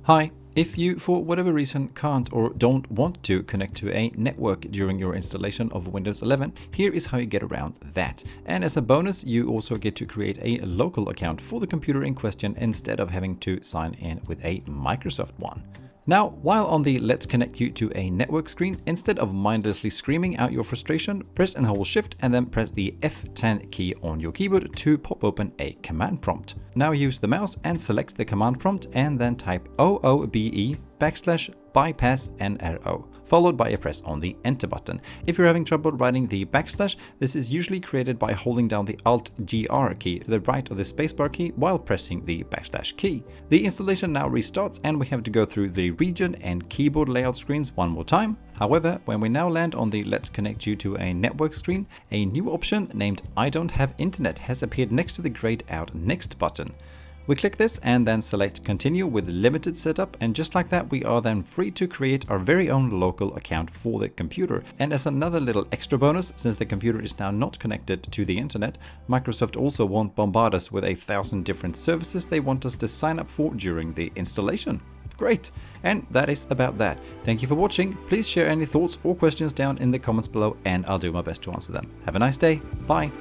Hi, if you for whatever reason can't or don't want to connect to a network during your installation of Windows 11, here is how you get around that. And as a bonus, you also get to create a local account for the computer in question instead of having to sign in with a Microsoft one. Now, while on the Let's Connect You to a Network screen, instead of mindlessly screaming out your frustration, press and hold Shift and then press the F10 key on your keyboard to pop open a command prompt. Now use the mouse and select the command prompt and then type OOBE/bypass NRO, followed by a press on the Enter button. If you're having trouble writing the backslash, this is usually created by holding down the Alt-GR key to the right of the spacebar key while pressing the backslash key. The installation now restarts and we have to go through the region and keyboard layout screens one more time. However, when we now land on the Let's Connect You to a Network screen, a new option named I don't have internet has appeared next to the grayed out Next button. We click this and then select Continue with limited setup, and just like that we are then free to create our very own local account for the computer. And as another little extra bonus, since the computer is now not connected to the internet, Microsoft also won't bombard us with 1,000 different services they want us to sign up for during the installation. Great! And that is about that. Thank you for watching. Please share any thoughts or questions down in the comments below and I'll do my best to answer them. Have a nice day. Bye!